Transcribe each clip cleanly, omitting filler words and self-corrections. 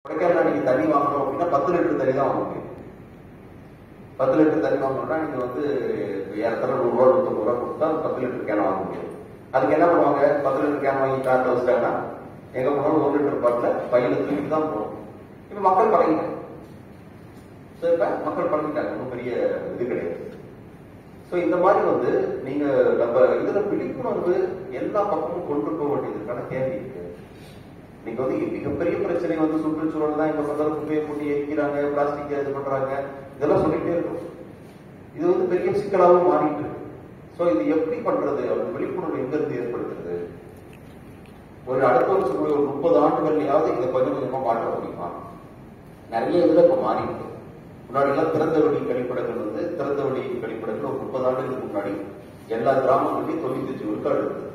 கொடைக்கானல் நீங்க தண்ணி வாங்கணும் அப்படின்னா 10 லிட்டர் தண்ணி தான் வாங்க முடியும். 10 லிட்டர் தண்ணி வாங்கணும்னா நீங்க வந்து ஏறத்தாழ 100 ரூபா 150 ரூபா கொடுத்தா 10 லிட்டர் கேன் வாங்க முடியும். அதுக்கு என்ன பண்ணுவாங்க? 10 லிட்டர் கேன் வாங்கி கார்ல வச்சுட்டாங்கன்னா எங்க போனாலும் 1 லிட்டர் பாட்டில பையில தூக்கிட்டு தான் போகணும். இப்ப மக்கள் பழகிட்டாங்க. இப்ப மக்கள் பழகிட்டாங்க, ஒன்றும் பெரிய இது கிடையாது. ஸோ இந்த மாதிரி வந்து நீங்க நம்ம இதுல விழிப்புணர்வு எல்லா பக்கமும் கொண்டு போக வேண்டியதுக்கான தேவை இருக்கு. இன்னைக்கு வந்து மிகப்பெரிய பிரச்சனை வந்து சுற்றுச்சூழல் தான். இப்ப பக்கத்துல குப்பையை போட்டு எரிக்கிறாங்க, பிளாஸ்டிக் இது பண்றாங்க, இதெல்லாம் சொல்லிட்டே இருக்கும். இது வந்து பெரிய சிக்கலாகவும் மாறிட்டு இருக்கு. ஸோ இது எப்படி பண்றது? அவங்க விழிப்புணர்வு எங்க இருந்து ஏற்படுத்துறது? ஒரு அடுத்த வருஷம் ஒரு 30 ஆண்டுகள்லயாவது இதை கொஞ்சம் கொஞ்சமா மாற்ற முடியுமா? நிறைய இதுல இப்ப மாறி இருக்கு. முன்னாடி எல்லாம் திறந்த வெளி கழிப்பிடங்கள் வந்து திறந்த வெளி கழிப்பிடங்கள் ஒரு 30 ஆண்டுகளுக்கு முன்னாடி எல்லா கிராமங்களையும் 95 விழுக்காடு இருக்குது.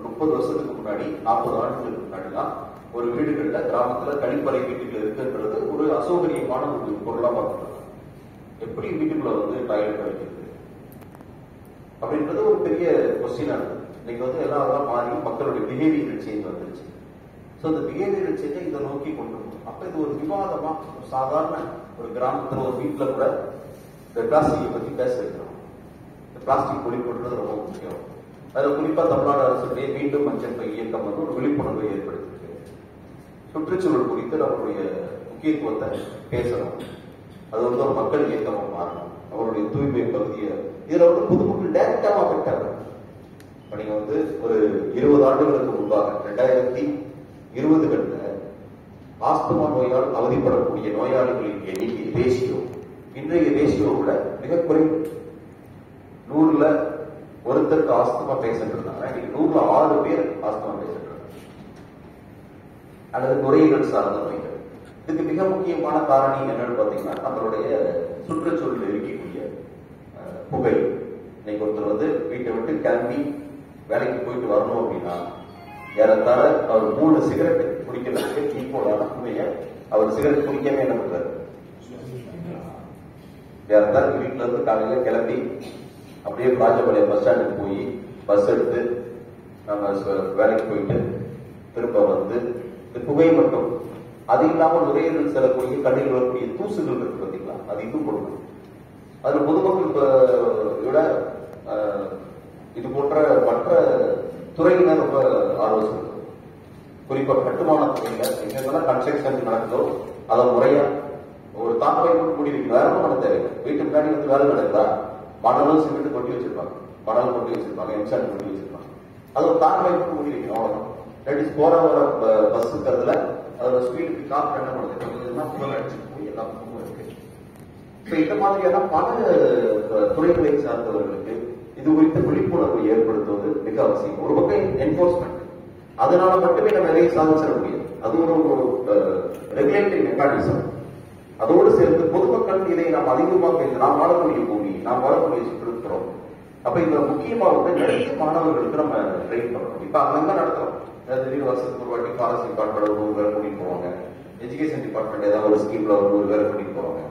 30 வருஷத்துக்கு முன்னாடி 40 ஆண்டுகளுக்கு முன்னாடிலாம் ஒரு வீடுகள்ல கிராமத்துல கழிப்பறை வீட்டுகள் இருக்குன்றது ஒரு அசௌகரியமான ஒரு பொருளா பார்த்துருக்காங்க. எப்படி வீட்டுக்குள்ள வந்து டாய்லெட் வைக்கிறது அப்படின்றது ஒரு பெரிய கொஸ்டினா இருக்கு. இன்னைக்கு வந்து எல்லாம் மாறி மக்களுடைய பிஹேவியர் சேஞ்ச் வந்துருச்சு. ஸோ இந்த பிஹேவியர் சேஞ்சை இதை நோக்கி கொண்டு போகும். அப்ப இது ஒரு விவாதமா சாதாரண ஒரு கிராமத்துல ஒரு வீட்டுல கூட இந்த பிளாஸ்டிக்கை பத்தி பேச வைக்கிறோம். இந்த பிளாஸ்டிக் ஒழிப்புன்றது ரொம்ப முக்கியம். அதுல குறிப்பா தமிழ்நாடு அரசுடைய மீண்டும் மஞ்சள் பை இயக்கம் வந்து ஒரு விழிப்புணர்வை ஏற்படுத்திருக்கு. சுற்றுச்சூழல் குறித்து நம்மளுடைய முக்கியத்துவத்தை பேசணும். அது வந்து ஒரு மக்கள் இயக்கமா மாறணும். அவருடைய தூய்மை பகுதியை இதுல வந்து பொதுமக்கள் டைரக்டாக அஃபெக்ட் ஆகும். இப்ப நீங்க வந்து ஒரு 20 ஆண்டுகளுக்கு முன்பாக 2020களில் ஆஸ்துமா நோயால் அவதிப்படக்கூடிய நோயாளிகளின் எண்ணிக்கை ரேஷியோ இன்றைய ரேஷியோ விட மிக குறைவு. 100ல ஒருத்தருக்கு ஆஸ்துமா பேஷண்ட் இருந்தாங்க, 100ல 6 பேர் ஆஸ்துமா பேஷண்ட் அல்லது நுரையீரல் சார்ந்த நோய்கள். இதுக்கு மிக முக்கியமான காரணி என்னன்னு பாத்தீங்கன்னா நம்மளுடைய சுற்றுச்சூழல் இருக்கக்கூடிய புகை. இன்னைக்கு ஒருத்தர் வந்து வீட்டை விட்டு கிளம்பி வேலைக்கு போயிட்டு வரணும் அப்படின்னா ஏறத்தாழ அவர் 3 சிகரெட் குடிக்கிறதுக்கு ஈக்குவலான உண்மையை அவர் சிகரெட் குடிக்கவே என்ன பண்றாரு? ஏறத்தாழ வீட்டுல இருந்து காலையில கிளம்பி அப்படியே ராஜபாளையம் பஸ் ஸ்டாண்டுக்கு போய் பஸ் எடுத்து நம்ம வேலைக்கு போயிட்டு திரும்ப வந்து இந்த புகை மட்டும் அது இல்லாமல் நுரையீரல் செல்லக்கூடிய கண்ணில் வரக்கூடிய தூசுகள் இருக்கு பார்த்தீங்களா, அது இன்னும் கொடுக்கும். அதுல பொதுமக்கள் விட இது போன்ற மற்ற துறையினர் ரொம்ப ஆலோசனை. குறிப்பா கட்டுமான துறையில எங்கெல்லாம் கன்ஸ்ட்ரக்ஷன் நடக்குதோ அதை முறையா ஒரு தாக்கலை மட்டும் மூடி வைக்க வேற பண்ண தேவையில்லை. வீட்டு முன்னாடி வந்து வேலை நடக்குதா மணலும் சிமெண்ட் கொட்டி வச்சிருப்பாங்க, மணல் கொட்டி வச்சிருப்பாங்க, எம்சாண்ட் கொட்டி வச்சிருப்பாங்க. அது ஒரு தாக்கலை மட்டும் மூடி வைக்கணும், அவ்வளவுதான். லேடிஸ் போற வர பஸ் இருக்கிறதுல அதோட ஸ்பீடுக்கு காற்று என்ன பண்ணுது, புகழ் அடிச்சுட்டு போய் எல்லா பக்கமும் இருக்கு. இந்த மாதிரியான பல துறைகளை சார்ந்தவர்களுக்கு இது குறித்த விழிப்புணர்வு ஏற்படுத்துவது மிக அவசியம். ஒரு பக்கம் என்போர்ஸ்மெண்ட், அதனால மட்டுமே நம்ம நிறைய சாதிச்சிட முடியாது. அது ஒரு ரெகுலேட்டரி மெக்கானிசம். அதோடு சேர்ந்து பொதுமக்கள் இதை நாம் அதிகமாக நாம் வாழக்கூடிய பூமி, நாம் வாழக்கூடிய சுற்றுப்புறம். அப்ப இந்த முக்கியமா வந்து நிறைய மாணவர்களுக்கு நம்ம ட்ரெயின் பண்ணணும். இப்ப அங்கங்க நடத்துறோம். திடீர்னு வருஷத்துக்கு ஒரு வாட்டி ஃபாரஸ்ட் டிபார்ட்மெண்ட் 100 பேர் கூட்டிட்டு போவாங்க, எஜுகேஷன் டிபார்ட்மெண்ட் ஏதாவது ஒரு ஸ்கீம்ல 100 பேர் கூட்டிட்டு போவாங்க.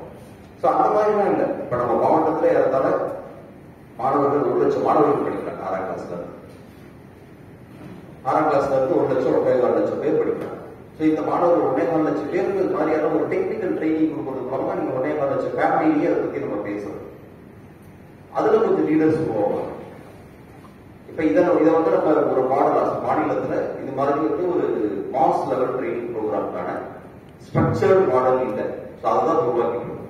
ஸோ அந்த மாதிரிலாம் இல்லை. இப்ப நம்ம மாவட்டத்துல ஏறத்தாழ மாணவர்கள் 1 லட்சம் மாணவர்கள் படிக்கிறாங்க. 6ஆம் கிளாஸ்ல இருந்து 1 லட்சம் 1,4 லட்சம் பேர் படிக்கிறாங்க. ஸோ இந்த மாணவர்கள் 1,4 லட்சம் பேருக்கு மாதிரியான ஒரு டெக்னிக்கல் ட்ரைனிங் கொடுக்கறது மூலமா நீங்க 1,4 லட்சம் ஃபேமிலியே அதை பத்தி நம்ம பேசுறோம். அதுல கொஞ்சம் லீடர்ஸ் போவாங்க. இப்ப இதை வந்து நம்ம ஒரு மாநிலத்துல இது மாதிரி வந்து ஒரு மாஸ் லெவல் ட்ரைனிங் ப்ரோக்ராம்கான ஸ்ட்ரக்சர்ட் மாடல் இல்லை. ஸோ அதுதான் உருவாக்கிக்கணும்.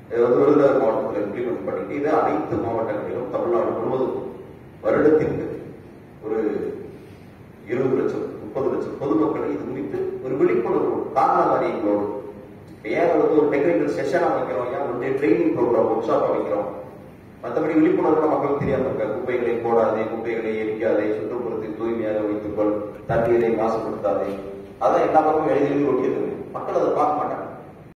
இதை வந்து விருதுநகர் மாவட்டத்தில் இம்ப்ளிமெண்ட் பண்ணிட்டு இதை அனைத்து மாவட்டங்களிலும் தமிழ்நாடு முழுவதும் வருடத்திற்கு ஒரு 20 லட்சம் 30 லட்சம் பொதுமக்களை இது குறித்து ஒரு விழிப்புணர்வு காரண காரியங்களோடு ஏன் வந்து ஒரு டெக்னிக்கல் செஷனா வைக்கிறோம், ஏன் வந்து ட்ரைனிங் ப்ரோக்ராம் ஒர்க் ஷாப்பா வைக்கிறோம். மற்றபடி விழிப்புணர்வு மக்களுக்கு தெரியாம இருக்க, குப்பைகளை போடாதே, குப்பைகளை எரிக்காதே, சுற்றுப்புறத்தை தூய்மையாக வைத்துக்கொள், தண்ணீரை மாசுபடுத்தாதே, அதான் எல்லா பக்கமும் எழுதி ஒட்டியிருக்கு. மக்கள் அதை பார்க்க மாட்டாங்க.